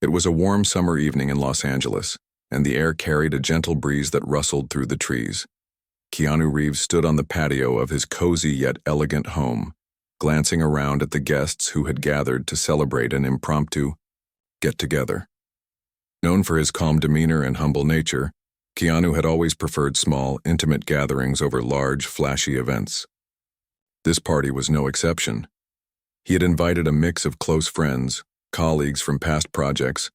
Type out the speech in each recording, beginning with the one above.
It was a warm summer evening in Los Angeles, and the air carried a gentle breeze that rustled through the trees. Keanu Reeves stood on the patio of his cozy yet elegant home, glancing around at the guests who had gathered to celebrate an impromptu get-together. Known for his calm demeanor and humble nature, Keanu had always preferred small, intimate gatherings over large, flashy events. This party was no exception. He had invited a mix of close friends, colleagues from past projects,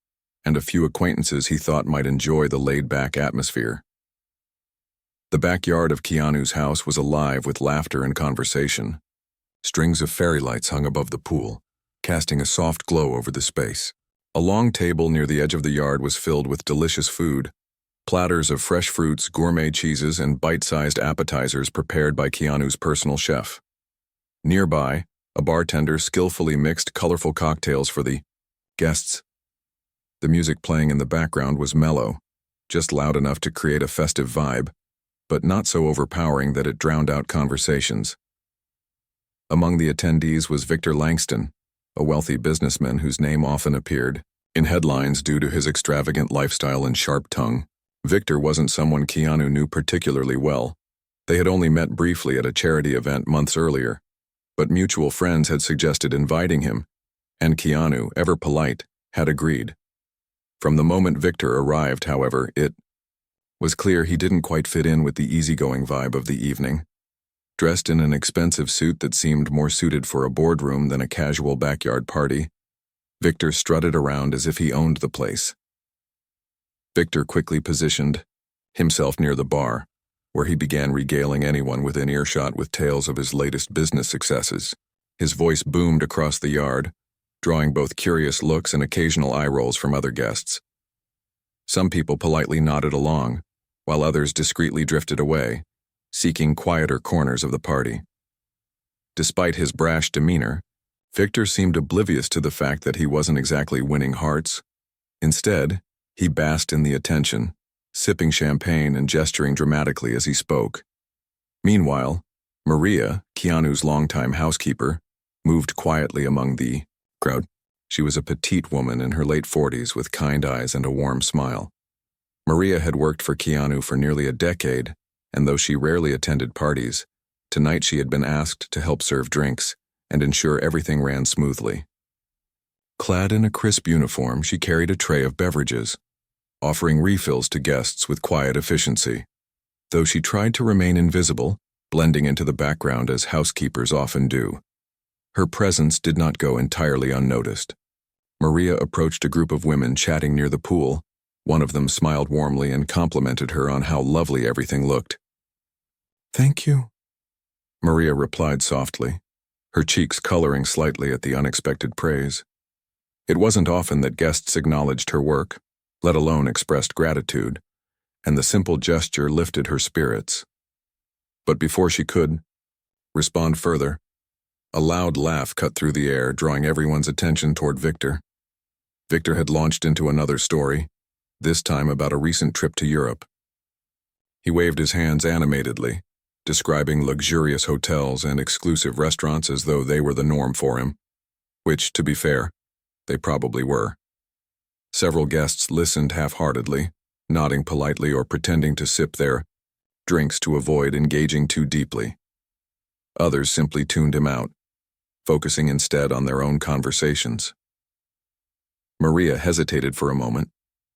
and a few acquaintances he thought might enjoy the laid-back atmosphere. The backyard of Keanu's house was alive with laughter and conversation. Strings of fairy lights hung above the pool, casting a soft glow over the space. A long table near the edge of the yard was filled with delicious food, platters of fresh fruits, gourmet cheeses, and bite-sized appetizers prepared by Keanu's personal chef. Nearby, a bartender skillfully mixed colorful cocktails for the guests. The music playing in the background was mellow, just loud enough to create a festive vibe, but not so overpowering that it drowned out conversations. Among the attendees was Victor Langston, a wealthy businessman whose name often appeared in headlines due to his extravagant lifestyle and sharp tongue. Victor wasn't someone Keanu knew particularly well. They had only met briefly at a charity event months earlier, but mutual friends had suggested inviting him, and Keanu, ever polite, had agreed. From the moment Victor arrived, however, it was clear he didn't quite fit in with the easygoing vibe of the evening. Dressed in an expensive suit that seemed more suited for a boardroom than a casual backyard party, Victor strutted around as if he owned the place. Victor quickly positioned himself near the bar, where he began regaling anyone within earshot with tales of his latest business successes. His voice boomed across the yard, drawing both curious looks and occasional eye rolls from other guests. Some people politely nodded along, while others discreetly drifted away, seeking quieter corners of the party. Despite his brash demeanor, Victor seemed oblivious to the fact that he wasn't exactly winning hearts. Instead, he basked in the attention, sipping champagne and gesturing dramatically as he spoke. Meanwhile, Maria, Keanu's longtime housekeeper, moved quietly among the crowd. She was a petite woman in her late 40s with kind eyes and a warm smile. Maria had worked for Keanu for nearly a decade, and though she rarely attended parties, tonight she had been asked to help serve drinks and ensure everything ran smoothly. Clad in a crisp uniform, she carried a tray of beverages, offering refills to guests with quiet efficiency. Though she tried to remain invisible, blending into the background as housekeepers often do, her presence did not go entirely unnoticed. Maria approached a group of women chatting near the pool. One of them smiled warmly and complimented her on how lovely everything looked. "Thank you," Maria replied softly, her cheeks coloring slightly at the unexpected praise. It wasn't often that guests acknowledged her work, let alone expressed gratitude, and the simple gesture lifted her spirits. But before she could respond further, a loud laugh cut through the air, drawing everyone's attention toward Victor. Victor had launched into another story, this time about a recent trip to Europe. He waved his hands animatedly, describing luxurious hotels and exclusive restaurants as though they were the norm for him, which, to be fair, they probably were. Several guests listened half-heartedly, nodding politely or pretending to sip their drinks to avoid engaging too deeply. Others simply tuned him out, focusing instead on their own conversations. Maria hesitated for a moment,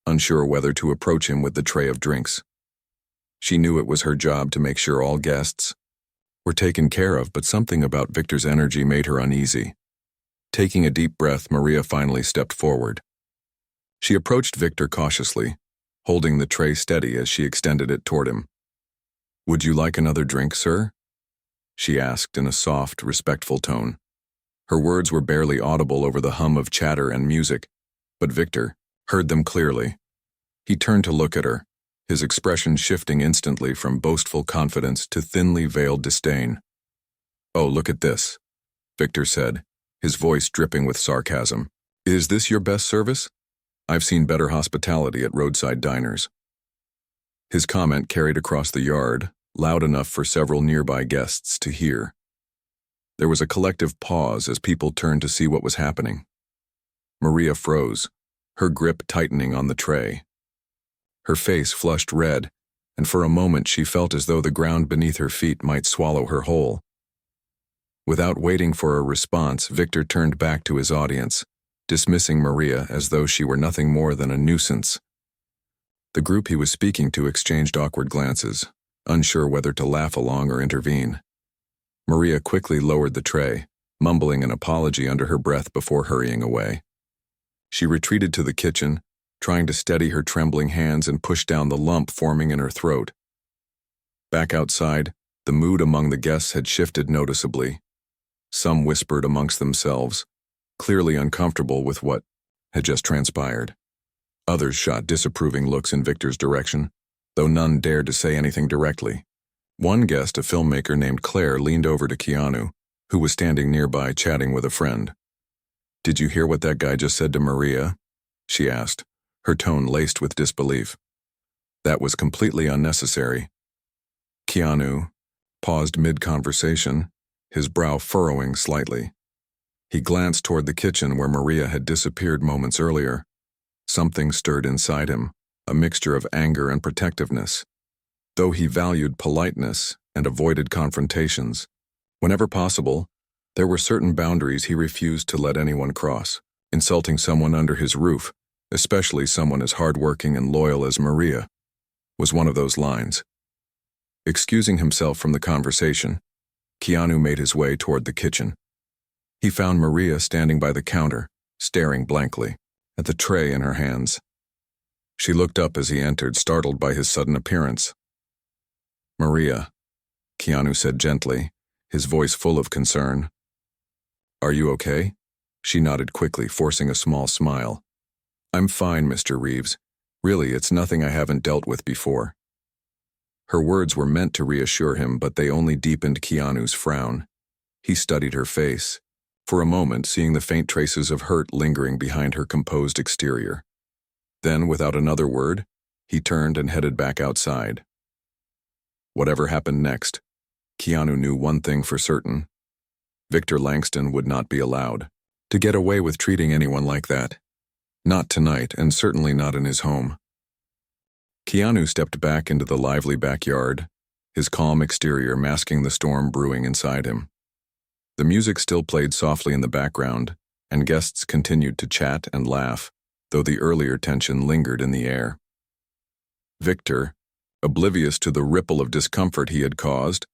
unsure whether to approach him with the tray of drinks. She knew it was her job to make sure all guests were taken care of, but something about Victor's energy made her uneasy. Taking a deep breath, Maria finally stepped forward. She approached Victor cautiously, holding the tray steady as she extended it toward him. "Would you like another drink, sir?" she asked in a soft, respectful tone. Her words were barely audible over the hum of chatter and music, but Victor heard them clearly. He turned to look at her, his expression shifting instantly from boastful confidence to thinly veiled disdain. "Oh, look at this," Victor said, his voice dripping with sarcasm. "Is this your best service? I've seen better hospitality at roadside diners." His comment carried across the yard, loud enough for several nearby guests to hear. There was a collective pause as people turned to see what was happening. Maria froze, her grip tightening on the tray. Her face flushed red, and for a moment she felt as though the ground beneath her feet might swallow her whole. Without waiting for a response, Victor turned back to his audience, dismissing Maria as though she were nothing more than a nuisance. The group he was speaking to exchanged awkward glances, unsure whether to laugh along or intervene. Maria quickly lowered the tray, mumbling an apology under her breath before hurrying away. She retreated to the kitchen, trying to steady her trembling hands and push down the lump forming in her throat. Back outside, the mood among the guests had shifted noticeably. Some whispered amongst themselves, clearly uncomfortable with what had just transpired. Others shot disapproving looks in Victor's direction, though none dared to say anything directly. One guest, a filmmaker named Claire, leaned over to Keanu, who was standing nearby chatting with a friend. "Did you hear what that guy just said to Maria?" she asked, her tone laced with disbelief. "That was completely unnecessary." Keanu paused mid-conversation, his brow furrowing slightly. He glanced toward the kitchen where Maria had disappeared moments earlier. Something stirred inside him, a mixture of anger and protectiveness. Though he valued politeness and avoided confrontations, whenever possible, there were certain boundaries he refused to let anyone cross. Insulting someone under his roof, especially someone as hardworking and loyal as Maria, was one of those lines. Excusing himself from the conversation, Keanu made his way toward the kitchen. He found Maria standing by the counter, staring blankly at the tray in her hands. She looked up as he entered, startled by his sudden appearance. "Maria," Keanu said gently, his voice full of concern. "Are you okay?" She nodded quickly, forcing a small smile. "I'm fine, Mr. Reeves. Really, it's nothing I haven't dealt with before." Her words were meant to reassure him, but they only deepened Keanu's frown. He studied her face, for a moment seeing the faint traces of hurt lingering behind her composed exterior. Then, without another word, he turned and headed back outside. Whatever happened next, Keanu knew one thing for certain. Victor Langston would not be allowed to get away with treating anyone like that. Not tonight, and certainly not in his home. Keanu stepped back into the lively backyard, his calm exterior masking the storm brewing inside him. The music still played softly in the background, and guests continued to chat and laugh, though the earlier tension lingered in the air. Victor, oblivious to the ripple of discomfort he had caused,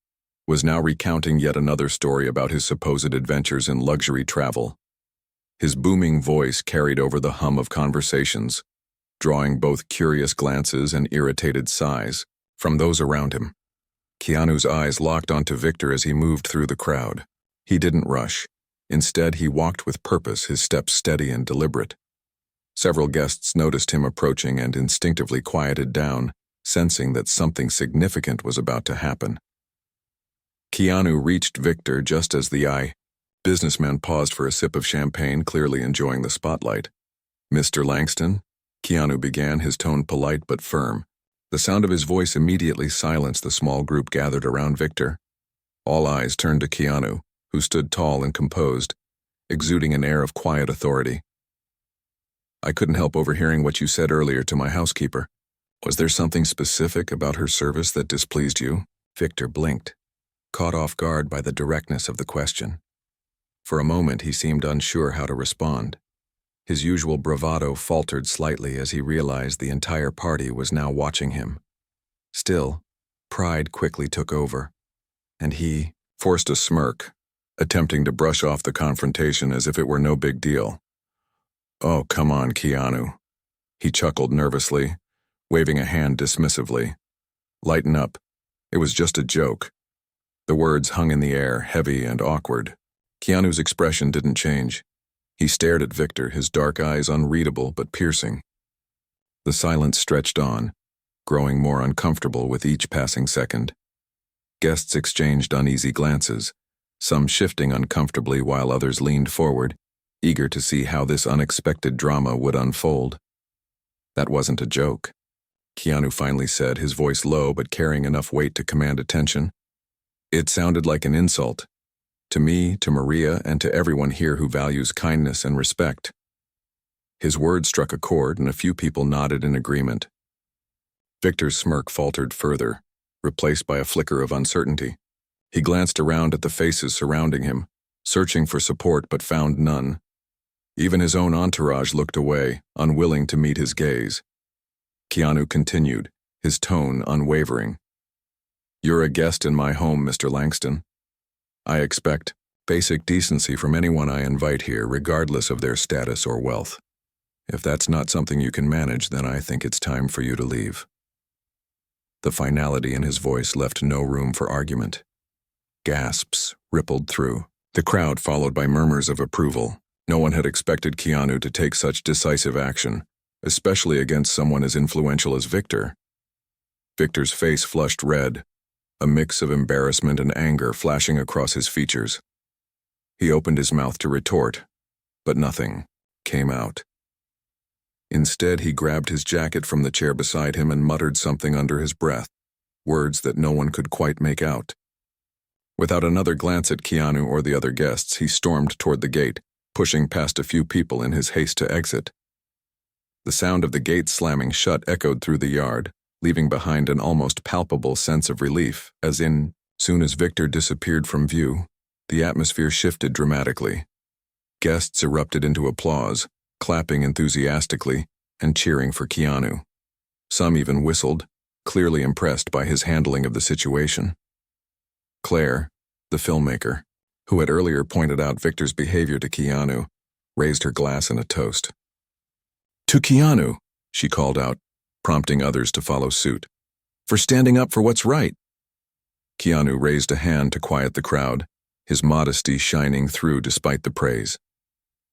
was now recounting yet another story about his supposed adventures in luxury travel. His booming voice carried over the hum of conversations, drawing both curious glances and irritated sighs from those around him. Keanu's eyes locked onto Victor as he moved through the crowd. He didn't rush. Instead, he walked with purpose, his steps steady and deliberate. Several guests noticed him approaching and instinctively quieted down, sensing that something significant was about to happen. Keanu reached Victor just as the businessman paused for a sip of champagne, clearly enjoying the spotlight. "Mr. Langston?" Keanu began, his tone polite but firm. The sound of his voice immediately silenced the small group gathered around Victor. All eyes turned to Keanu, who stood tall and composed, exuding an air of quiet authority. "I couldn't help overhearing what you said earlier to my housekeeper. Was there something specific about her service that displeased you?" Victor blinked, caught off guard by the directness of the question. For a moment he seemed unsure how to respond. His usual bravado faltered slightly as he realized the entire party was now watching him. Still, pride quickly took over, and he forced a smirk, attempting to brush off the confrontation as if it were no big deal. "Oh, come on, Keanu," he chuckled nervously, waving a hand dismissively. "Lighten up. It was just a joke." The words hung in the air, heavy and awkward. Keanu's expression didn't change. He stared at Victor, his dark eyes unreadable but piercing. The silence stretched on, growing more uncomfortable with each passing second. Guests exchanged uneasy glances, some shifting uncomfortably while others leaned forward, eager to see how this unexpected drama would unfold. "That wasn't a joke," Keanu finally said, his voice low but carrying enough weight to command attention. "It sounded like an insult. To me, to Maria, and to everyone here who values kindness and respect." His words struck a chord, and a few people nodded in agreement. Victor's smirk faltered further, replaced by a flicker of uncertainty. He glanced around at the faces surrounding him, searching for support but found none. Even his own entourage looked away, unwilling to meet his gaze. Keanu continued, his tone unwavering. "You're a guest in my home, Mr. Langston. I expect basic decency from anyone I invite here, regardless of their status or wealth. If that's not something you can manage, then I think it's time for you to leave." The finality in his voice left no room for argument. Gasps rippled through the crowd, followed by murmurs of approval. No one had expected Keanu to take such decisive action, especially against someone as influential as Victor. Victor's face flushed red, a mix of embarrassment and anger flashing across his features. He opened his mouth to retort, but nothing came out. Instead, he grabbed his jacket from the chair beside him and muttered something under his breath, words that no one could quite make out. Without another glance at Keanu or the other guests, he stormed toward the gate, pushing past a few people in his haste to exit. The sound of the gate slamming shut echoed through the yard, leaving behind an almost palpable sense of relief, as in, soon as Victor disappeared from view, the atmosphere shifted dramatically. Guests erupted into applause, clapping enthusiastically and cheering for Keanu. Some even whistled, clearly impressed by his handling of the situation. Claire, the filmmaker, who had earlier pointed out Victor's behavior to Keanu, raised her glass in a toast. "To Keanu," she called out, prompting others to follow suit, "for standing up for what's right." Keanu raised a hand to quiet the crowd, his modesty shining through despite the praise.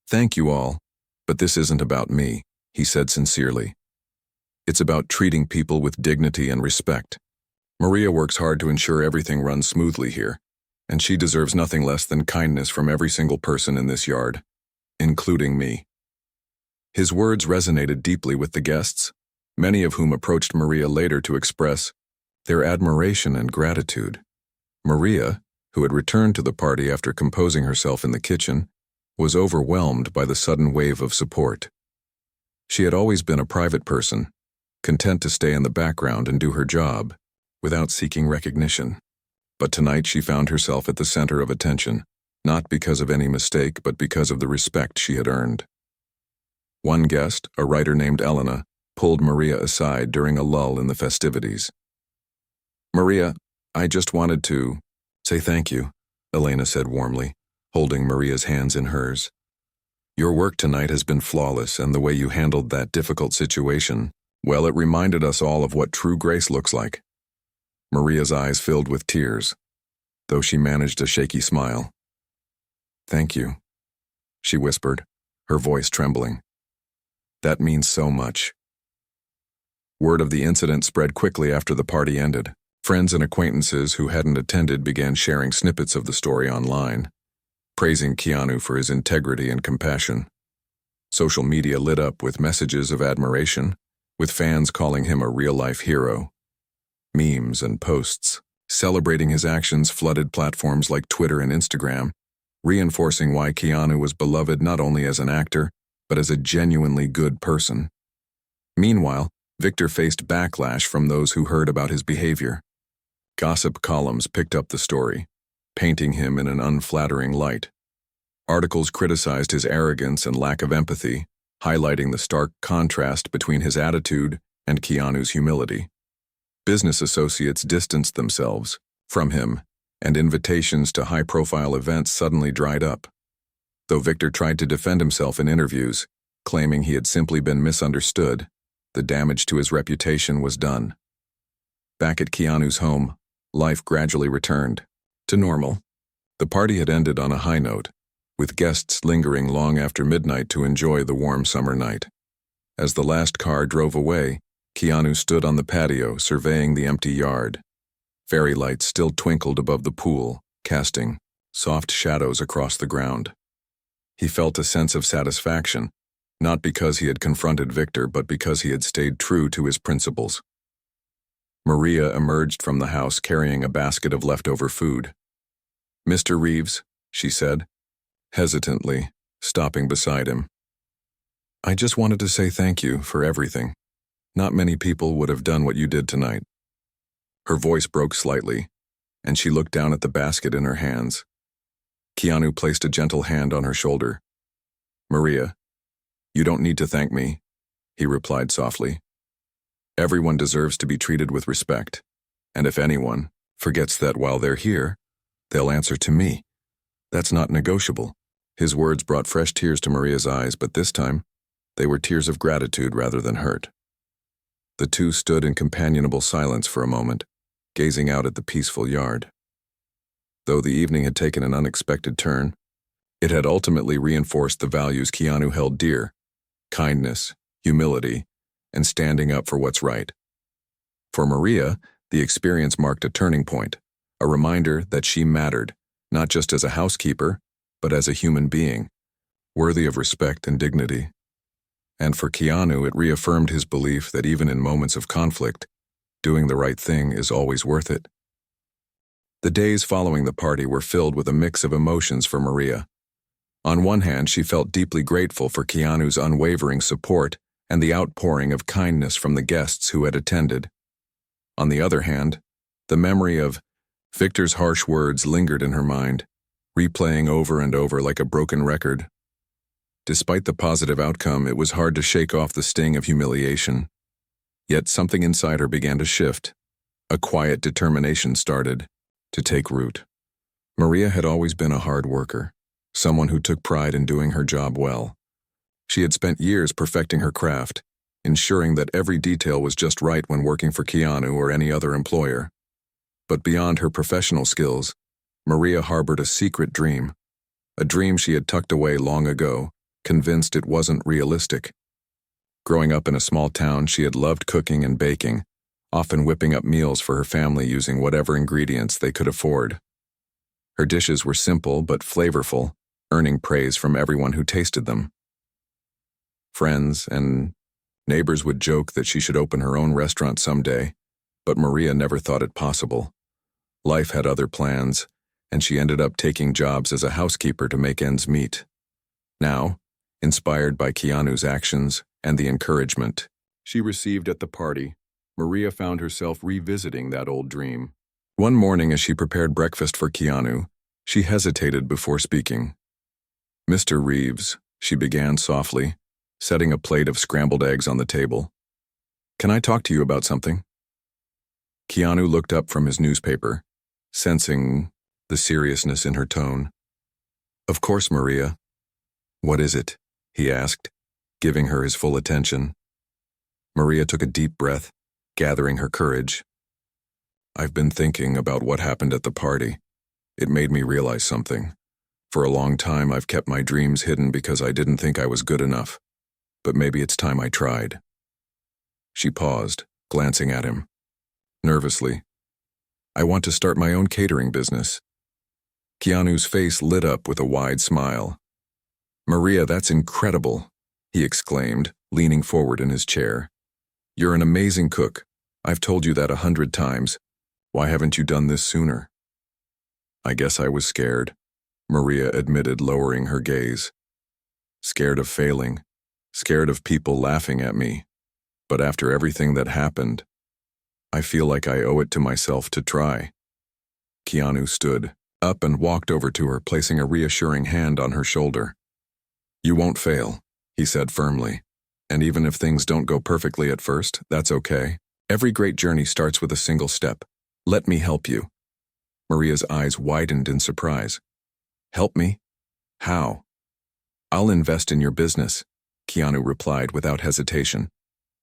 "Thank you all, but this isn't about me," he said sincerely. "It's about treating people with dignity and respect. Maria works hard to ensure everything runs smoothly here, and she deserves nothing less than kindness from every single person in this yard, including me." His words resonated deeply with the guests, many of whom approached Maria later to express their admiration and gratitude. Maria, who had returned to the party after composing herself in the kitchen, was overwhelmed by the sudden wave of support. She had always been a private person, content to stay in the background and do her job, without seeking recognition. But tonight she found herself at the center of attention, not because of any mistake, but because of the respect she had earned. One guest, a writer named Elena, pulled Maria aside during a lull in the festivities. "Maria, I just wanted to say thank you," Elena said warmly, holding Maria's hands in hers. "Your work tonight has been flawless, and the way you handled that difficult situation, well, it reminded us all of what true grace looks like." Maria's eyes filled with tears, though she managed a shaky smile. "Thank you," she whispered, her voice trembling. "That means so much." Word of the incident spread quickly after the party ended. Friends and acquaintances who hadn't attended began sharing snippets of the story online, praising Keanu for his integrity and compassion. Social media lit up with messages of admiration, with fans calling him a real-life hero. Memes and posts celebrating his actions flooded platforms like Twitter and Instagram, reinforcing why Keanu was beloved not only as an actor, but as a genuinely good person. Meanwhile, Victor faced backlash from those who heard about his behavior. Gossip columns picked up the story, painting him in an unflattering light. Articles criticized his arrogance and lack of empathy, highlighting the stark contrast between his attitude and Keanu's humility. Business associates distanced themselves from him, and invitations to high-profile events suddenly dried up. Though Victor tried to defend himself in interviews, claiming he had simply been misunderstood, the damage to his reputation was done. Back at Keanu's home, life gradually returned to normal. The party had ended on a high note, with guests lingering long after midnight to enjoy the warm summer night. As the last car drove away, Keanu stood on the patio surveying the empty yard. Fairy lights still twinkled above the pool, casting soft shadows across the ground. He felt a sense of satisfaction, not because he had confronted Victor, but because he had stayed true to his principles. Maria emerged from the house carrying a basket of leftover food. "Mr. Reeves," she said, hesitantly, stopping beside him. I just wanted to say thank you for everything. Not many people would have done what you did tonight." Her voice broke slightly, and she looked down at the basket in her hands. Keanu placed a gentle hand on her shoulder. "Maria, you don't need to thank me," he replied softly. "Everyone deserves to be treated with respect, and if anyone forgets that while they're here, they'll answer to me. That's not negotiable." His words brought fresh tears to Maria's eyes, but this time, they were tears of gratitude rather than hurt. The two stood in companionable silence for a moment, gazing out at the peaceful yard. Though the evening had taken an unexpected turn, it had ultimately reinforced the values Keanu held dear: kindness, humility, and standing up for what's right. For Maria, the experience marked a turning point, a reminder that she mattered, not just as a housekeeper, but as a human being, worthy of respect and dignity. And for Keanu, it reaffirmed his belief that even in moments of conflict, doing the right thing is always worth it. The days following the party were filled with a mix of emotions for Maria. On one hand, she felt deeply grateful for Keanu's unwavering support and the outpouring of kindness from the guests who had attended. On the other hand, the memory of Victor's harsh words lingered in her mind, replaying over and over like a broken record. Despite the positive outcome, it was hard to shake off the sting of humiliation. Yet something inside her began to shift. A quiet determination started to take root. Maria had always been a hard worker, someone who took pride in doing her job well. She had spent years perfecting her craft, ensuring that every detail was just right when working for Keanu or any other employer. But beyond her professional skills, Maria harbored a secret dream, a dream she had tucked away long ago, convinced it wasn't realistic. Growing up in a small town, she had loved cooking and baking, often whipping up meals for her family using whatever ingredients they could afford. Her dishes were simple but flavorful, earning praise from everyone who tasted them. Friends and neighbors would joke that she should open her own restaurant someday, but Maria never thought it possible. Life had other plans, and she ended up taking jobs as a housekeeper to make ends meet. Now, inspired by Keanu's actions and the encouragement she received at the party, Maria found herself revisiting that old dream. One morning as she prepared breakfast for Keanu, she hesitated before speaking. "Mr. Reeves," she began softly, setting a plate of scrambled eggs on the table. "Can I talk to you about something?" Keanu looked up from his newspaper, sensing the seriousness in her tone. "Of course, Maria." "What is it?" he asked, giving her his full attention. Maria took a deep breath, gathering her courage. "I've been thinking about what happened at the party. It made me realize something. For a long time, I've kept my dreams hidden because I didn't think I was good enough. But maybe it's time I tried." She paused, glancing at him. Nervously, "I want to start my own catering business." Keanu's face lit up with a wide smile. "Maria, that's incredible," he exclaimed, leaning forward in his chair. "You're an amazing cook. I've told you that 100 times. Why haven't you done this sooner?" "I guess I was scared," Maria admitted, lowering her gaze. "Scared of failing, scared of people laughing at me. But after everything that happened, I feel like I owe it to myself to try." Keanu stood up and walked over to her, placing a reassuring hand on her shoulder. "You won't fail," he said firmly. "And even if things don't go perfectly at first, that's okay. Every great journey starts with a single step. Let me help you." Maria's eyes widened in surprise. "Help me? How?" "I'll invest in your business," Keanu replied without hesitation.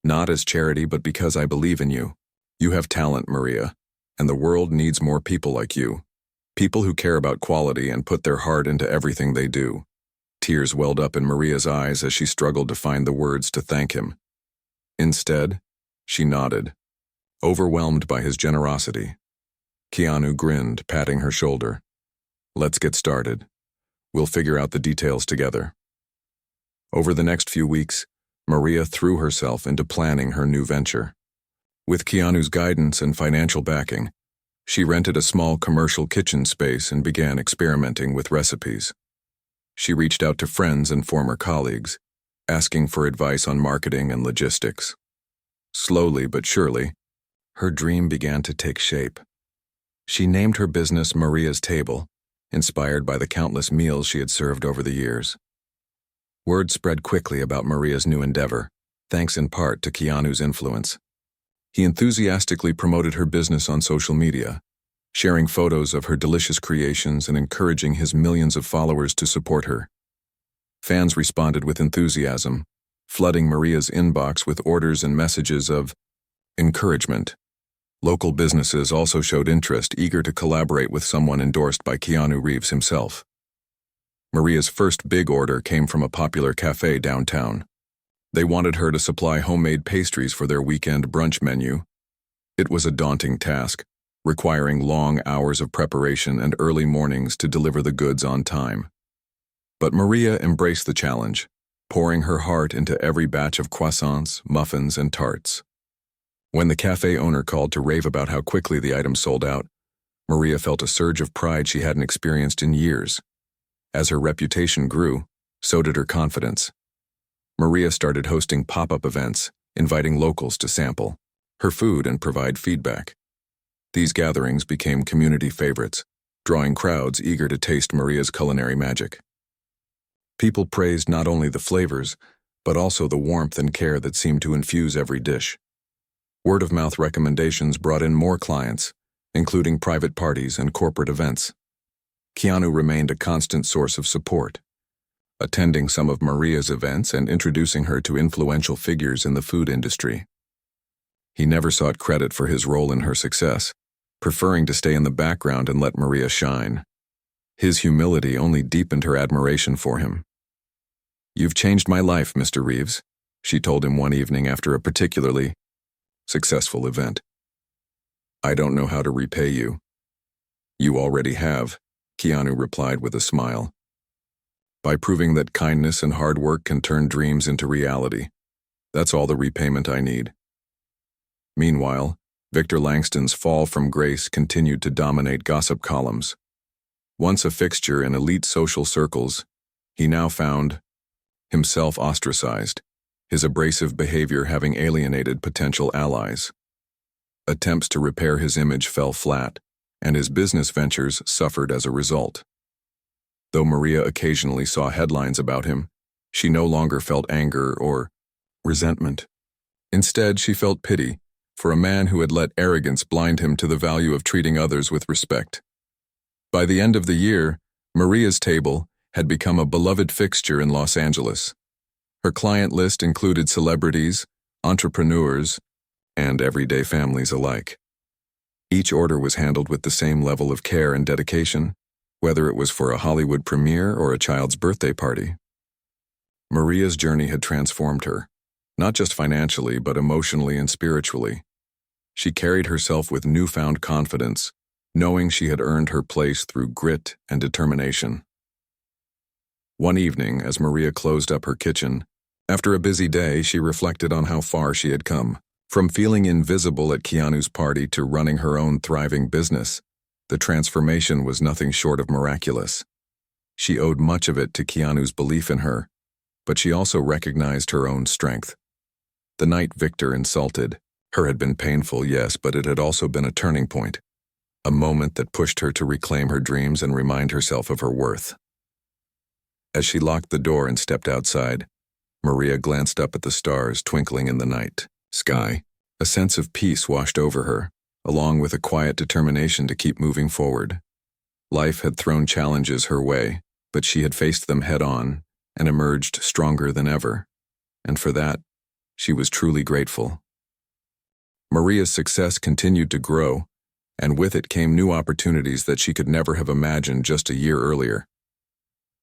"Not as charity, but because I believe in you. You have talent, Maria, and the world needs more people like you. People who care about quality and put their heart into everything they do." Tears welled up in Maria's eyes as she struggled to find the words to thank him. Instead, she nodded, overwhelmed by his generosity. Keanu grinned, patting her shoulder. "Let's get started. We'll figure out the details together." Over the next few weeks, Maria threw herself into planning her new venture. With Keanu's guidance and financial backing, she rented a small commercial kitchen space and began experimenting with recipes. She reached out to friends and former colleagues, asking for advice on marketing and logistics. Slowly but surely, her dream began to take shape. She named her business Maria's Table, inspired by the countless meals she had served over the years. Word spread quickly about Maria's new endeavor, thanks in part to Keanu's influence. He enthusiastically promoted her business on social media, sharing photos of her delicious creations and encouraging his millions of followers to support her. Fans responded with enthusiasm, flooding Maria's inbox with orders and messages of encouragement. Local businesses also showed interest, eager to collaborate with someone endorsed by Keanu Reeves himself. Maria's first big order came from a popular cafe downtown. They wanted her to supply homemade pastries for their weekend brunch menu. It was a daunting task, requiring long hours of preparation and early mornings to deliver the goods on time. But Maria embraced the challenge, pouring her heart into every batch of croissants, muffins, and tarts. When the cafe owner called to rave about how quickly the items sold out, Maria felt a surge of pride she hadn't experienced in years. As her reputation grew, so did her confidence. Maria started hosting pop-up events, inviting locals to sample her food and provide feedback. These gatherings became community favorites, drawing crowds eager to taste Maria's culinary magic. People praised not only the flavors, but also the warmth and care that seemed to infuse every dish. Word-of-mouth recommendations brought in more clients, including private parties and corporate events. Keanu remained a constant source of support, attending some of Maria's events and introducing her to influential figures in the food industry. He never sought credit for his role in her success, preferring to stay in the background and let Maria shine. His humility only deepened her admiration for him. "You've changed my life, Mr. Reeves," she told him one evening after a particularly successful event. "I don't know how to repay you." "You already have," Keanu replied with a smile. "By proving that kindness and hard work can turn dreams into reality. That's all the repayment I need." Meanwhile, Victor Langston's fall from grace continued to dominate gossip columns. Once a fixture in elite social circles, he now found himself ostracized, his abrasive behavior having alienated potential allies. Attempts to repair his image fell flat, and his business ventures suffered as a result. Though Maria occasionally saw headlines about him, she no longer felt anger or resentment. Instead, she felt pity for a man who had let arrogance blind him to the value of treating others with respect. By the end of the year, Maria's Table had become a beloved fixture in Los Angeles. Her client list included celebrities, entrepreneurs, and everyday families alike. Each order was handled with the same level of care and dedication, whether it was for a Hollywood premiere or a child's birthday party. Maria's journey had transformed her, not just financially but emotionally and spiritually. She carried herself with newfound confidence, knowing she had earned her place through grit and determination. One evening, as Maria closed up her kitchen, after a busy day, she reflected on how far she had come. From feeling invisible at Keanu's party to running her own thriving business, the transformation was nothing short of miraculous. She owed much of it to Keanu's belief in her, but she also recognized her own strength. The night Victor insulted her had been painful, yes, but it had also been a turning point, a moment that pushed her to reclaim her dreams and remind herself of her worth. As she locked the door and stepped outside, Maria glanced up at the stars twinkling in the night sky. A sense of peace washed over her, along with a quiet determination to keep moving forward. Life had thrown challenges her way, but she had faced them head-on and emerged stronger than ever, and for that, she was truly grateful. Maria's success continued to grow, and with it came new opportunities that she could never have imagined just a year earlier.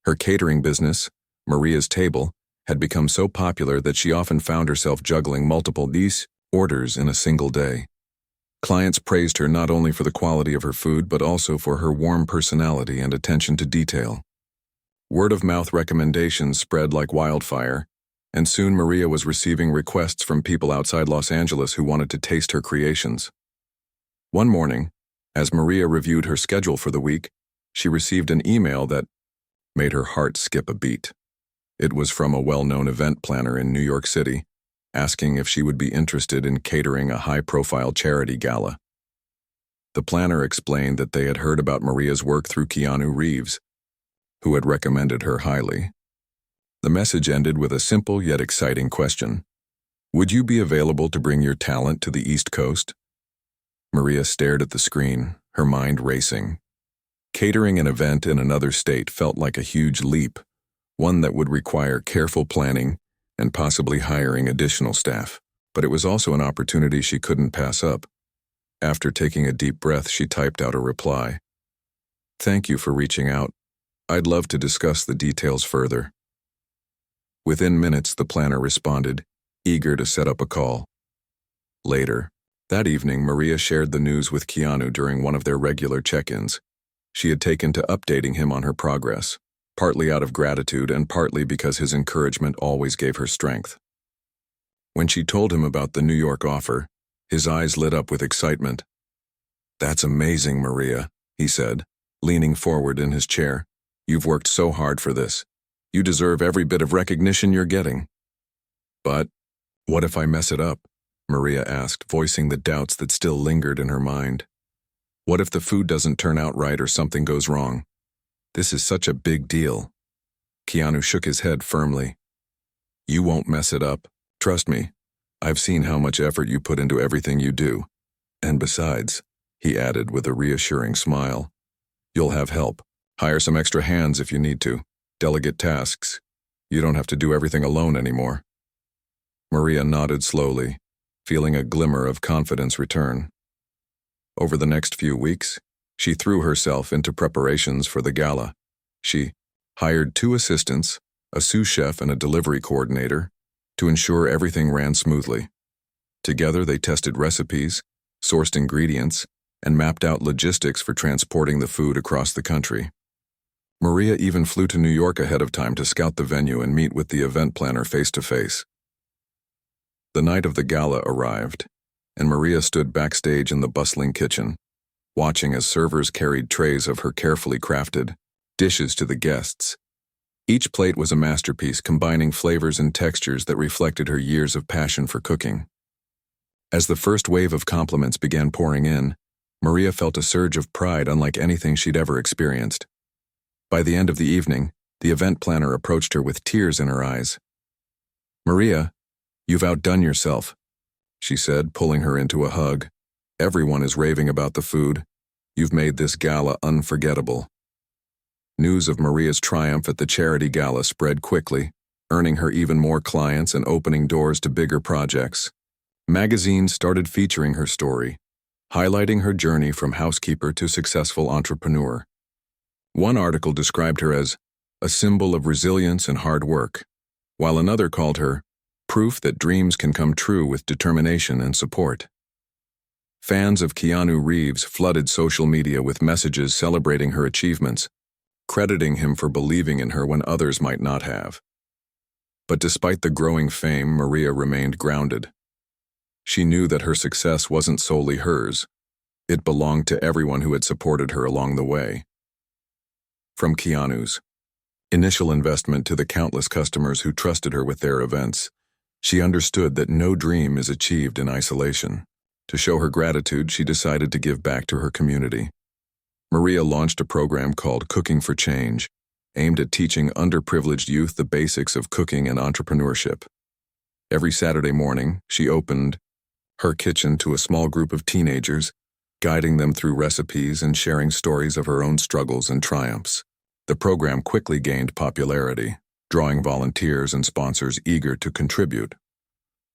Her catering business, Maria's Table, had become so popular that she often found herself juggling multiple orders in a single day. Clients praised her not only for the quality of her food but also for her warm personality and attention to detail. Word-of-mouth recommendations spread like wildfire, and soon Maria was receiving requests from people outside Los Angeles who wanted to taste her creations. One morning, as Maria reviewed her schedule for the week, she received an email that made her heart skip a beat. It was from a well-known event planner in New York City, asking if she would be interested in catering a high-profile charity gala. The planner explained that they had heard about Maria's work through Keanu Reeves, who had recommended her highly. The message ended with a simple yet exciting question. Would you be available to bring your talent to the East Coast? Maria stared at the screen, her mind racing. Catering an event in another state felt like a huge leap, one that would require careful planning and possibly hiring additional staff. But it was also an opportunity she couldn't pass up. After taking a deep breath, she typed out a reply. Thank you for reaching out. I'd love to discuss the details further. Within minutes, the planner responded, eager to set up a call. Later, that evening, Maria shared the news with Keanu during one of their regular check-ins. She had taken to updating him on her progress, partly out of gratitude and partly because his encouragement always gave her strength. When she told him about the New York offer, his eyes lit up with excitement. That's amazing, Maria, he said, leaning forward in his chair. You've worked so hard for this. You deserve every bit of recognition you're getting. But what if I mess it up? Maria asked, voicing the doubts that still lingered in her mind. What if the food doesn't turn out right or something goes wrong? This is such a big deal. Keanu shook his head firmly. You won't mess it up. Trust me. I've seen how much effort you put into everything you do. And besides, he added with a reassuring smile, you'll have help. Hire some extra hands if you need to. Delegate tasks. You don't have to do everything alone anymore. Maria nodded slowly, feeling a glimmer of confidence return. Over the next few weeks, she threw herself into preparations for the gala. She hired 2 assistants, a sous chef and a delivery coordinator, to ensure everything ran smoothly. Together they tested recipes, sourced ingredients, and mapped out logistics for transporting the food across the country. Maria even flew to New York ahead of time to scout the venue and meet with the event planner face-to-face. The night of the gala arrived, and Maria stood backstage in the bustling kitchen, watching as servers carried trays of her carefully crafted dishes to the guests. Each plate was a masterpiece, combining flavors and textures that reflected her years of passion for cooking. As the first wave of compliments began pouring in, Maria felt a surge of pride unlike anything she'd ever experienced. By the end of the evening, the event planner approached her with tears in her eyes. Maria, you've outdone yourself, she said, pulling her into a hug. Everyone is raving about the food. You've made this gala unforgettable. News of Maria's triumph at the charity gala spread quickly, earning her even more clients and opening doors to bigger projects. Magazines started featuring her story, highlighting her journey from housekeeper to successful entrepreneur. One article described her as a symbol of resilience and hard work, while another called her proof that dreams can come true with determination and support. Fans of Keanu Reeves flooded social media with messages celebrating her achievements, crediting him for believing in her when others might not have. But despite the growing fame, Maria remained grounded. She knew that her success wasn't solely hers. It belonged to everyone who had supported her along the way. From Keanu's initial investment to the countless customers who trusted her with their events, she understood that no dream is achieved in isolation. To show her gratitude, she decided to give back to her community. Maria launched a program called Cooking for Change, aimed at teaching underprivileged youth the basics of cooking and entrepreneurship. Every Saturday morning, she opened her kitchen to a small group of teenagers, guiding them through recipes and sharing stories of her own struggles and triumphs. The program quickly gained popularity, drawing volunteers and sponsors eager to contribute.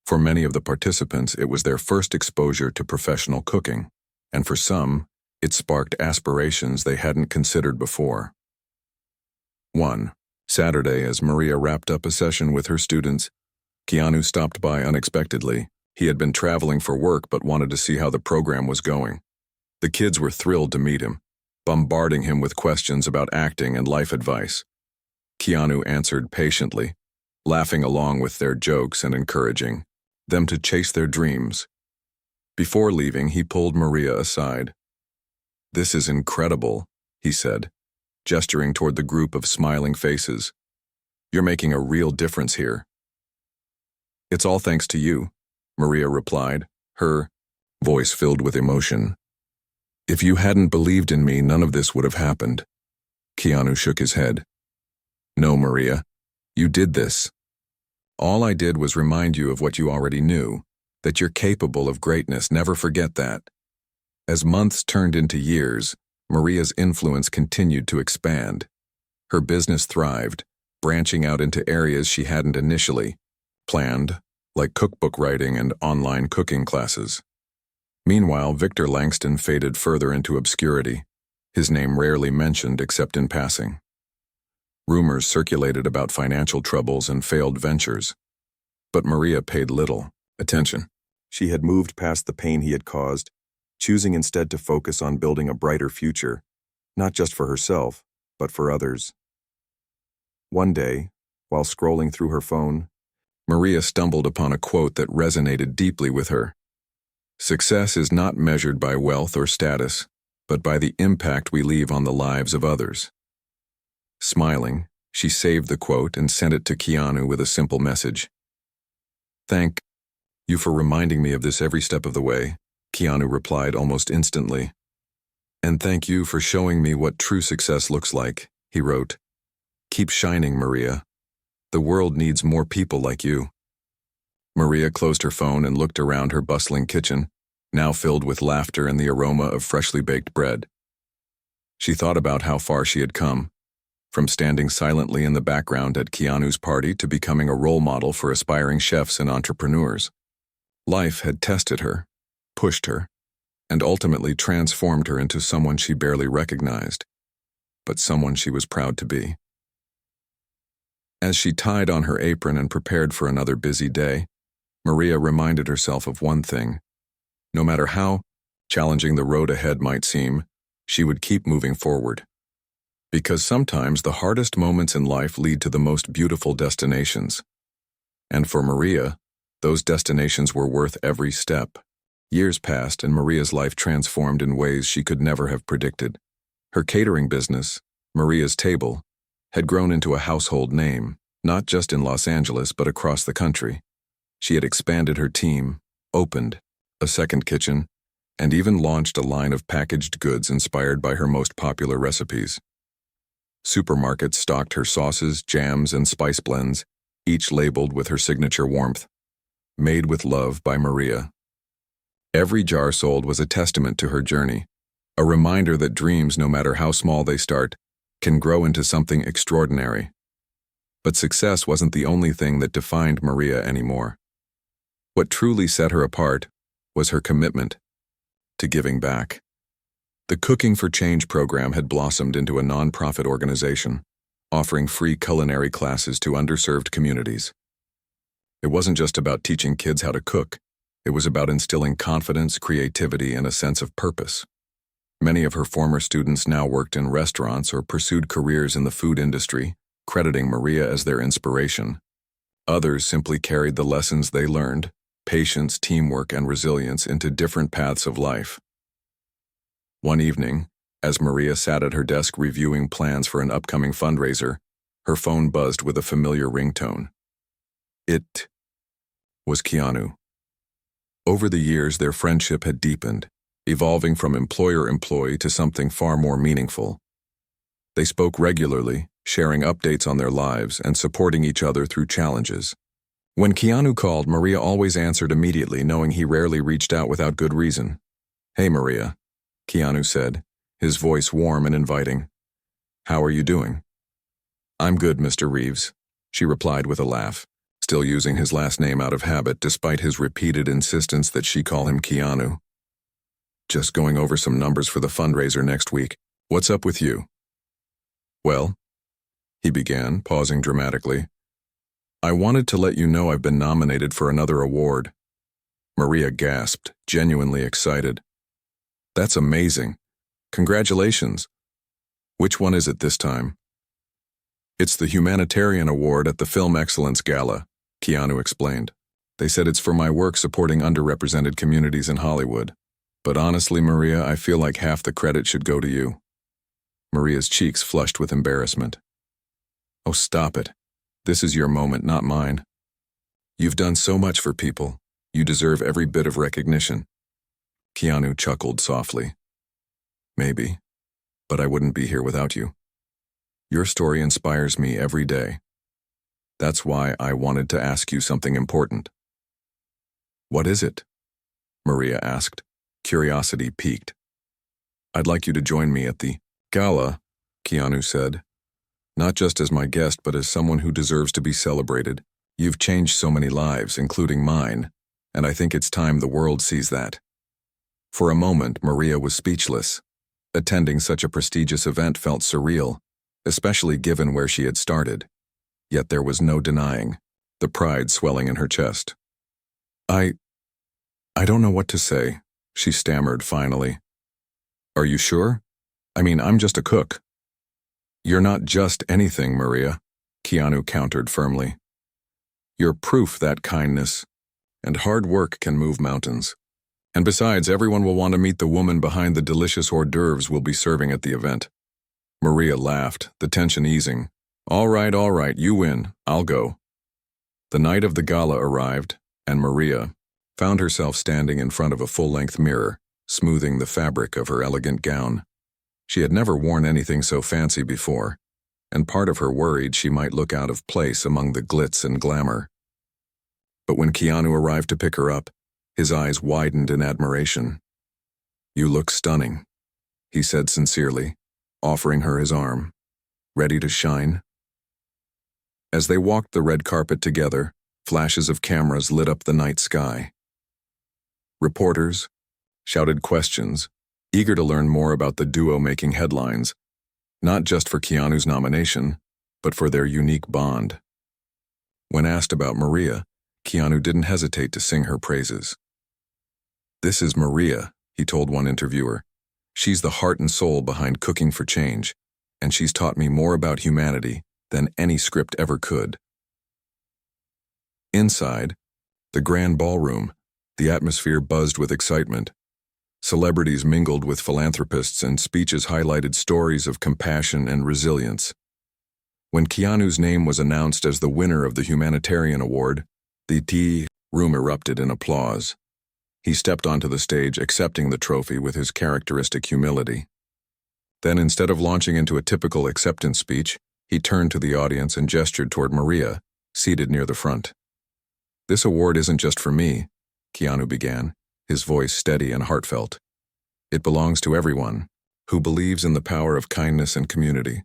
For many of the participants, it was their first exposure to professional cooking, and for some, it sparked aspirations they hadn't considered before. One Saturday, as Maria wrapped up a session with her students, Keanu stopped by unexpectedly. He had been traveling for work but wanted to see how the program was going. The kids were thrilled to meet him, bombarding him with questions about acting and life advice. Keanu answered patiently, laughing along with their jokes and encouraging them to chase their dreams. Before leaving, he pulled Maria aside. "This is incredible," he said, gesturing toward the group of smiling faces. You're making a real difference here. It's all thanks to you, Maria replied, her voice filled with emotion. If you hadn't believed in me, none of this would have happened. Keanu shook his head. No, Maria, you did this. All I did was remind you of what you already knew, that you're capable of greatness. Never forget that. As months turned into years, Maria's influence continued to expand. Her business thrived, branching out into areas she hadn't initially planned, like cookbook writing and online cooking classes. Meanwhile, Victor Langston faded further into obscurity, his name rarely mentioned except in passing. Rumors circulated about financial troubles and failed ventures, but Maria paid little attention. She had moved past the pain he had caused, choosing instead to focus on building a brighter future, not just for herself, but for others. One day, while scrolling through her phone, Maria stumbled upon a quote that resonated deeply with her. Success is not measured by wealth or status, but by the impact we leave on the lives of others. Smiling, she saved the quote and sent it to Keanu with a simple message. Thank you for reminding me of this every step of the way, Keanu replied almost instantly. And thank you for showing me what true success looks like, he wrote. Keep shining, Maria. The world needs more people like you. Maria closed her phone and looked around her bustling kitchen, now filled with laughter and the aroma of freshly baked bread. She thought about how far she had come, from standing silently in the background at Keanu's party to becoming a role model for aspiring chefs and entrepreneurs. Life had tested her, pushed her, and ultimately transformed her into someone she barely recognized, but someone she was proud to be. As she tied on her apron and prepared for another busy day, Maria reminded herself of one thing. No matter how challenging the road ahead might seem, she would keep moving forward. Because sometimes the hardest moments in life lead to the most beautiful destinations. And for Maria, those destinations were worth every step. Years passed and Maria's life transformed in ways she could never have predicted. Her catering business, Maria's Table, had grown into a household name, not just in Los Angeles but across the country. She had expanded her team, opened a second kitchen, and even launched a line of packaged goods inspired by her most popular recipes. Supermarkets stocked her sauces, jams, and spice blends, each labeled with her signature warmth. Made with love by Maria. Every jar sold was a testament to her journey, a reminder that dreams, no matter how small they start, can grow into something extraordinary. But success wasn't the only thing that defined Maria anymore. What truly set her apart was her commitment to giving back. The Cooking for Change program had blossomed into a nonprofit organization, offering free culinary classes to underserved communities. It wasn't just about teaching kids how to cook. It was about instilling confidence, creativity, and a sense of purpose. Many of her former students now worked in restaurants or pursued careers in the food industry, crediting Maria as their inspiration. Others simply carried the lessons they learned, patience, teamwork, and resilience, into different paths of life. One evening, as Maria sat at her desk reviewing plans for an upcoming fundraiser, her phone buzzed with a familiar ringtone. It was Keanu. Over the years, their friendship had deepened, evolving from employer-employee to something far more meaningful. They spoke regularly, sharing updates on their lives and supporting each other through challenges. When Keanu called, Maria always answered immediately, knowing he rarely reached out without good reason. Hey, Maria, Keanu said, his voice warm and inviting. How are you doing? I'm good, Mr. Reeves, she replied with a laugh, still using his last name out of habit despite his repeated insistence that she call him Keanu. Just going over some numbers for the fundraiser next week. What's up with you? Well, he began, pausing dramatically. I wanted to let you know I've been nominated for another award. Maria gasped, genuinely excited. That's amazing. Congratulations. Which one is it this time? It's the Humanitarian Award at the Film Excellence Gala, Keanu explained. They said it's for my work supporting underrepresented communities in Hollywood. But honestly, Maria, I feel like half the credit should go to you. Maria's cheeks flushed with embarrassment. Oh, stop it. This is your moment, not mine. You've done so much for people. You deserve every bit of recognition. Keanu chuckled softly. Maybe, but I wouldn't be here without you. Your story inspires me every day. That's why I wanted to ask you something important. What is it? Maria asked, curiosity piqued. I'd like you to join me at the gala, Keanu said. Not just as my guest, but as someone who deserves to be celebrated. You've changed so many lives, including mine, and I think it's time the world sees that. For a moment, Maria was speechless. Attending such a prestigious event felt surreal, especially given where she had started. Yet there was no denying, the pride swelling in her chest. I don't know what to say, she stammered finally. Are you sure? I mean, I'm just a cook. You're not just anything, Maria, Keanu countered firmly. You're proof that kindness and hard work can move mountains. And besides, everyone will want to meet the woman behind the delicious hors d'oeuvres we'll be serving at the event. Maria laughed, the tension easing. All right, you win. I'll go. The night of the gala arrived, and Maria found herself standing in front of a full-length mirror, smoothing the fabric of her elegant gown. She had never worn anything so fancy before, and part of her worried she might look out of place among the glitz and glamour. But when Keanu arrived to pick her up, his eyes widened in admiration. You look stunning, he said sincerely, offering her his arm. Ready to shine? As they walked the red carpet together, flashes of cameras lit up the night sky. Reporters shouted questions, eager to learn more about the duo making headlines, not just for Keanu's nomination, but for their unique bond. When asked about Maria, Keanu didn't hesitate to sing her praises. This is Maria, he told one interviewer. She's the heart and soul behind Cooking for Change, and she's taught me more about humanity than any script ever could. Inside, the grand ballroom, the atmosphere buzzed with excitement. Celebrities mingled with philanthropists and speeches highlighted stories of compassion and resilience. When Keanu's name was announced as the winner of the Humanitarian Award, the tea room erupted in applause. He stepped onto the stage, accepting the trophy with his characteristic humility. Then, instead of launching into a typical acceptance speech, he turned to the audience and gestured toward Maria, seated near the front. This award isn't just for me, Keanu began, his voice steady and heartfelt. It belongs to everyone who believes in the power of kindness and community.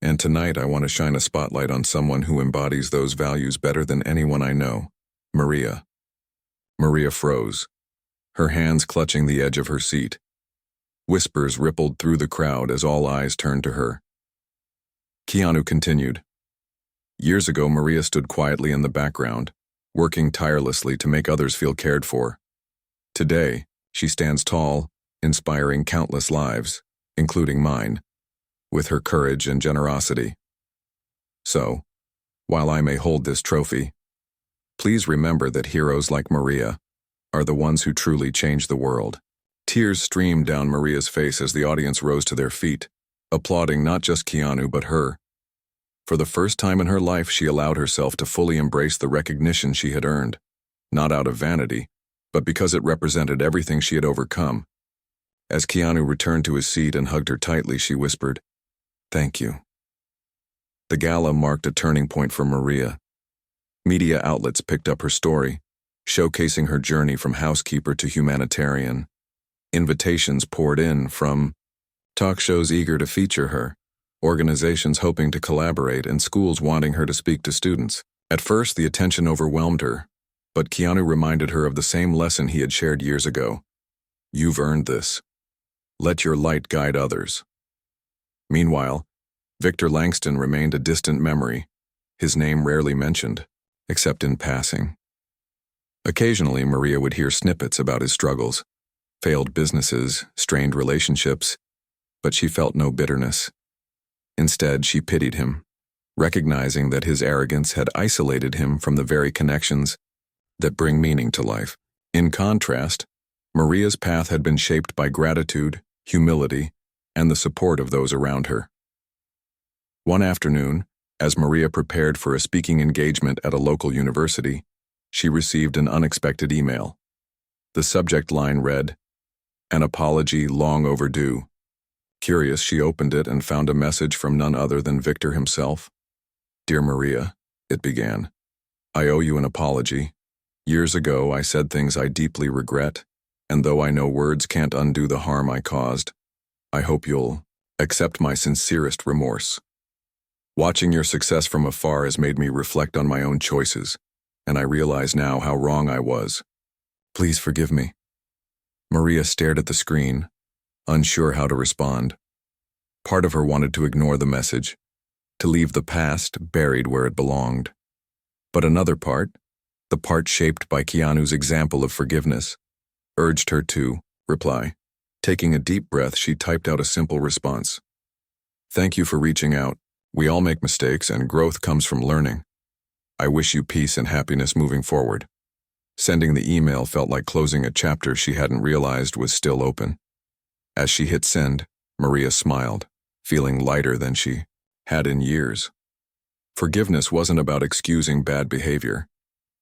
And tonight I want to shine a spotlight on someone who embodies those values better than anyone I know, Maria. Maria froze, her hands clutching the edge of her seat. Whispers rippled through the crowd as all eyes turned to her. Keanu continued. Years ago, Maria stood quietly in the background, working tirelessly to make others feel cared for. Today, she stands tall, inspiring countless lives, including mine, with her courage and generosity. So, while I may hold this trophy, please remember that heroes like Maria are the ones who truly change the world. Tears streamed down Maria's face as the audience rose to their feet, applauding not just Keanu but her. For the first time in her life, she allowed herself to fully embrace the recognition she had earned, not out of vanity, but because it represented everything she had overcome. As Keanu returned to his seat and hugged her tightly, she whispered, "Thank you." The gala marked a turning point for Maria. Media outlets picked up her story, showcasing her journey from housekeeper to humanitarian. Invitations poured in from talk shows eager to feature her, organizations hoping to collaborate, and schools wanting her to speak to students. At first, the attention overwhelmed her, but Keanu reminded her of the same lesson he had shared years ago. You've earned this. Let your light guide others. Meanwhile, Victor Langston remained a distant memory, his name rarely mentioned, except in passing. Occasionally, Maria would hear snippets about his struggles, failed businesses, strained relationships, but she felt no bitterness. Instead, she pitied him, recognizing that his arrogance had isolated him from the very connections that bring meaning to life. In contrast, Maria's path had been shaped by gratitude, humility, and the support of those around her. One afternoon, As Maria prepared for a speaking engagement at a local university, she received an unexpected email. The subject line read, "An apology long overdue." Curious, she opened it and found a message from none other than Victor himself. "Dear Maria," it began, "I owe you an apology. Years ago, I said things I deeply regret, and though I know words can't undo the harm I caused, I hope you'll accept my sincerest remorse. Watching your success from afar has made me reflect on my own choices, and I realize now how wrong I was. Please forgive me." Maria stared at the screen, unsure how to respond. Part of her wanted to ignore the message, to leave the past buried where it belonged. But another part, the part shaped by Keanu's example of forgiveness, urged her to reply. Taking a deep breath, she typed out a simple response. "Thank you for reaching out. We all make mistakes, and growth comes from learning. I wish you peace and happiness moving forward." Sending the email felt like closing a chapter she hadn't realized was still open. As she hit send, Maria smiled, feeling lighter than she had in years. Forgiveness wasn't about excusing bad behavior.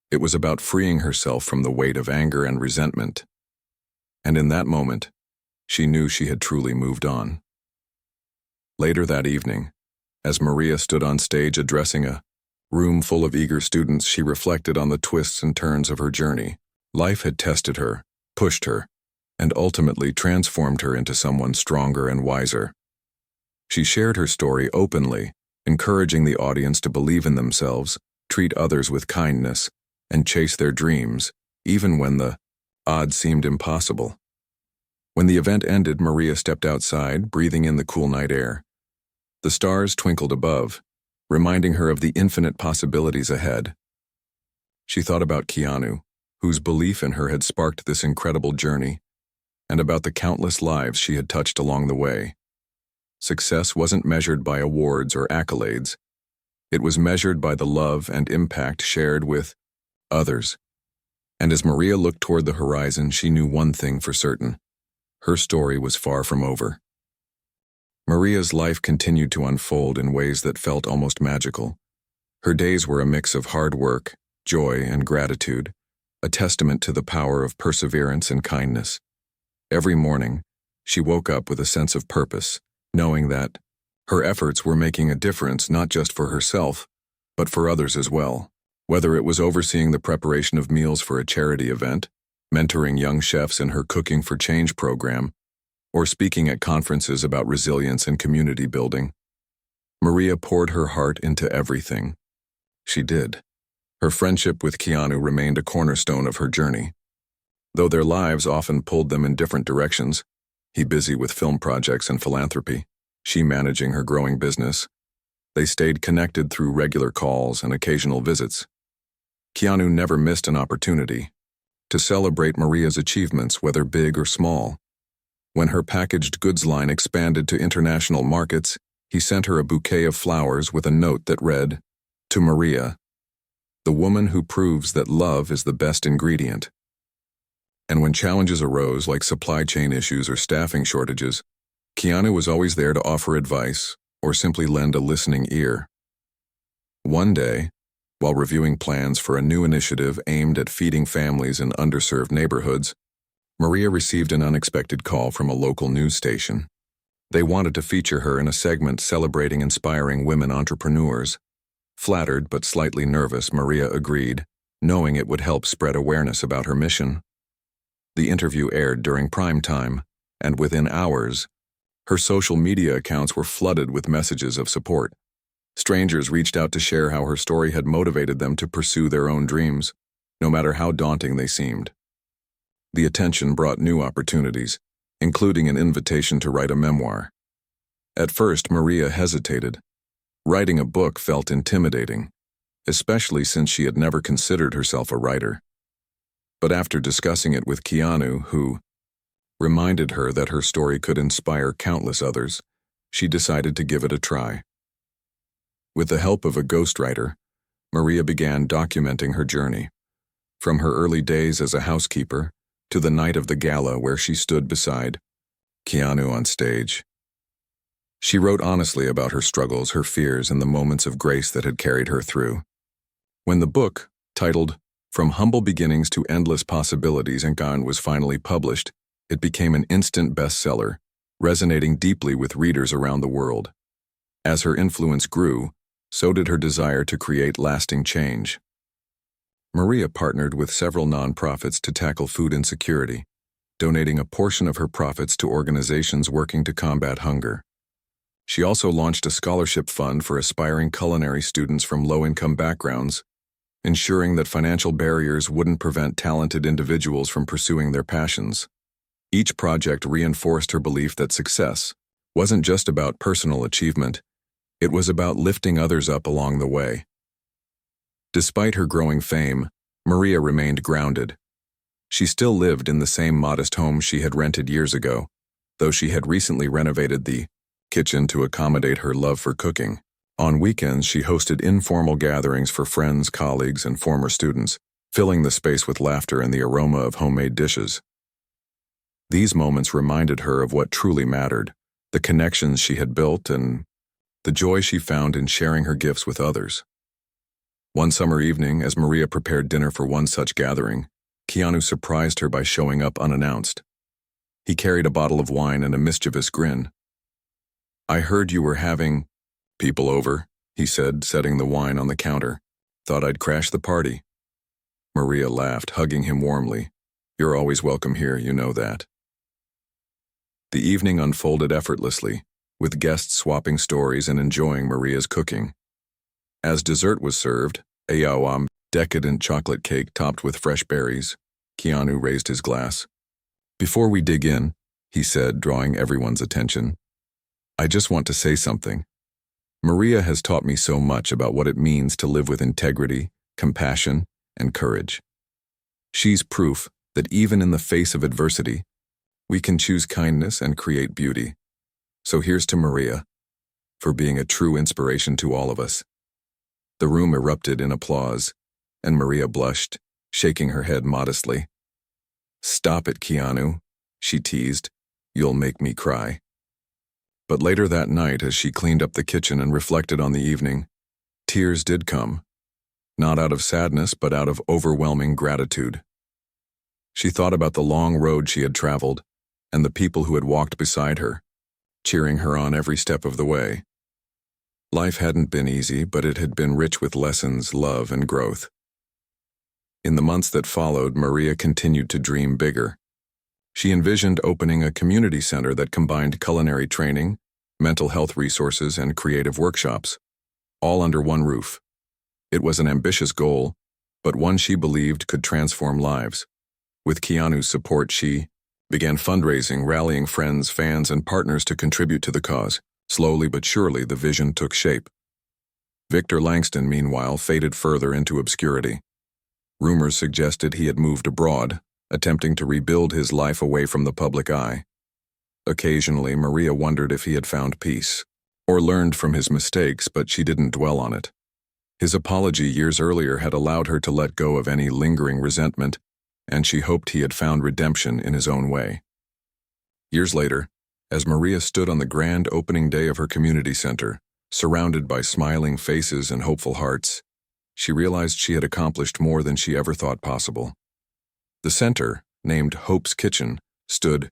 It was about freeing herself from the weight of anger and resentment. And in that moment, she knew she had truly moved on. Later that evening, as Maria stood on stage addressing a room full of eager students, she reflected on the twists and turns of her journey. Life had tested her, pushed her, and ultimately transformed her into someone stronger and wiser. She shared her story openly, encouraging the audience to believe in themselves, treat others with kindness, and chase their dreams, even when the odds seemed impossible. When the event ended, Maria stepped outside, breathing in the cool night air. The stars twinkled above, reminding her of the infinite possibilities ahead. She thought about Keanu, whose belief in her had sparked this incredible journey, and about the countless lives she had touched along the way. Success wasn't measured by awards or accolades. It was measured by the love and impact shared with others. And as Maria looked toward the horizon, she knew one thing for certain. Her story was far from over. Maria's life continued to unfold in ways that felt almost magical. Her days were a mix of hard work, joy, and gratitude, a testament to the power of perseverance and kindness. Every morning, she woke up with a sense of purpose, knowing that her efforts were making a difference not just for herself, but for others as well. Whether it was overseeing the preparation of meals for a charity event, mentoring young chefs in her Cooking for Change program, or speaking at conferences about resilience and community building, Maria poured her heart into everything she did. Her friendship with Keanu remained a cornerstone of her journey. Though their lives often pulled them in different directions, he busy with film projects and philanthropy, she managing her growing business, they stayed connected through regular calls and occasional visits. Keanu never missed an opportunity to celebrate Maria's achievements, whether big or small. When her packaged goods line expanded to international markets, he sent her a bouquet of flowers with a note that read, "To Maria, the woman who proves that love is the best ingredient." And when challenges arose like supply chain issues or staffing shortages, Keanu was always there to offer advice or simply lend a listening ear. One day, while reviewing plans for a new initiative aimed at feeding families in underserved neighborhoods, Maria received an unexpected call from a local news station. They wanted to feature her in a segment celebrating inspiring women entrepreneurs. Flattered but slightly nervous, Maria agreed, knowing it would help spread awareness about her mission. The interview aired during prime time, and within hours, her social media accounts were flooded with messages of support. Strangers reached out to share how her story had motivated them to pursue their own dreams, no matter how daunting they seemed. The attention brought new opportunities, including an invitation to write a memoir. At first, Maria hesitated. Writing a book felt intimidating, especially since she had never considered herself a writer. But after discussing it with Keanu, who reminded her that her story could inspire countless others, she decided to give it a try. With the help of a ghostwriter, Maria began documenting her journey, from her early days as a housekeeper to the night of the gala where she stood beside Keanu on stage. She wrote honestly about her struggles, her fears, and the moments of grace that had carried her through. When the book, titled From Humble Beginnings to Endless Possibilities and Gone, was finally published, it became an instant bestseller, resonating deeply with readers around the world. As her influence grew, so did her desire to create lasting change. Maria partnered with several nonprofits to tackle food insecurity, donating a portion of her profits to organizations working to combat hunger. She also launched a scholarship fund for aspiring culinary students from low-income backgrounds, ensuring that financial barriers wouldn't prevent talented individuals from pursuing their passions. Each project reinforced her belief that success wasn't just about personal achievement, it was about lifting others up along the way. Despite her growing fame, Maria remained grounded. She still lived in the same modest home she had rented years ago, though she had recently renovated the kitchen to accommodate her love for cooking. On weekends, she hosted informal gatherings for friends, colleagues, and former students, filling the space with laughter and the aroma of homemade dishes. These moments reminded her of what truly mattered, the connections she had built and the joy she found in sharing her gifts with others. One summer evening, as Maria prepared dinner for one such gathering, Keanu surprised her by showing up unannounced. He carried a bottle of wine and a mischievous grin. "I heard you were having people over," he said, setting the wine on the counter. "Thought I'd crash the party." Maria laughed, hugging him warmly. "You're always welcome here, you know that." The evening unfolded effortlessly, with guests swapping stories and enjoying Maria's cooking. As dessert was served, a decadent chocolate cake topped with fresh berries, Keanu raised his glass. "Before we dig in," he said, drawing everyone's attention, "I just want to say something. Maria has taught me so much about what it means to live with integrity, compassion, and courage. She's proof that even in the face of adversity, we can choose kindness and create beauty. So here's to Maria, for being a true inspiration to all of us." The room erupted in applause, and Maria blushed, shaking her head modestly. "Stop it, Keanu," she teased. "You'll make me cry." But later that night, as she cleaned up the kitchen and reflected on the evening, tears did come, not out of sadness but out of overwhelming gratitude. She thought about the long road she had traveled and the people who had walked beside her, cheering her on every step of the way. Life hadn't been easy, but it had been rich with lessons, love, and growth. In the months that followed, Maria continued to dream bigger. She envisioned opening a community center that combined culinary training, mental health resources, and creative workshops, all under one roof. It was an ambitious goal, but one she believed could transform lives. With Keanu's support, she began fundraising, rallying friends, fans, and partners to contribute to the cause. Slowly but surely, the vision took shape. Victor Langston, meanwhile, faded further into obscurity. Rumors suggested he had moved abroad, attempting to rebuild his life away from the public eye. Occasionally, Maria wondered if he had found peace, or learned from his mistakes, but she didn't dwell on it. His apology years earlier had allowed her to let go of any lingering resentment, and she hoped he had found redemption in his own way. Years later, as Maria stood on the grand opening day of her community center, surrounded by smiling faces and hopeful hearts, she realized she had accomplished more than she ever thought possible. The center, named Hope's Kitchen, stood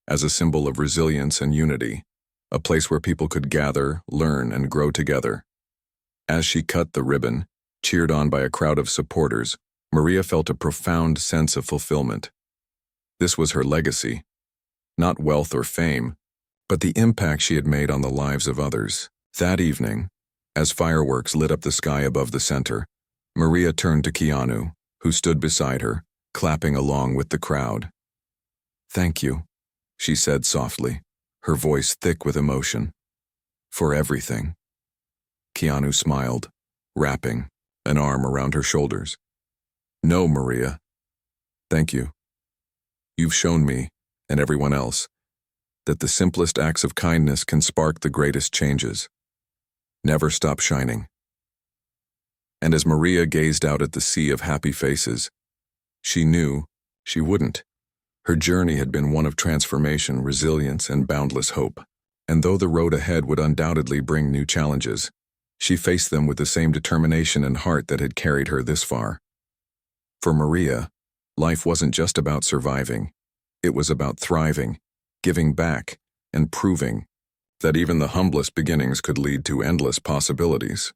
as a symbol of resilience and unity, a place where people could gather, learn, and grow together. As she cut the ribbon, cheered on by a crowd of supporters, Maria felt a profound sense of fulfillment. This was her legacy, not wealth or fame, but the impact she had made on the lives of others. That evening, as fireworks lit up the sky above the center, Maria turned to Keanu, who stood beside her, clapping along with the crowd. "Thank you," she said softly, her voice thick with emotion. "For everything." Keanu smiled, wrapping an arm around her shoulders. "No, Maria. Thank you. You've shown me, and everyone else, that the simplest acts of kindness can spark the greatest changes. Never stop shining." And as Maria gazed out at the sea of happy faces, she knew she wouldn't. Her journey had been one of transformation, resilience, and boundless hope. And though the road ahead would undoubtedly bring new challenges, she faced them with the same determination and heart that had carried her this far. For Maria, life wasn't just about surviving. It was about thriving, giving back, and proving that even the humblest beginnings could lead to endless possibilities.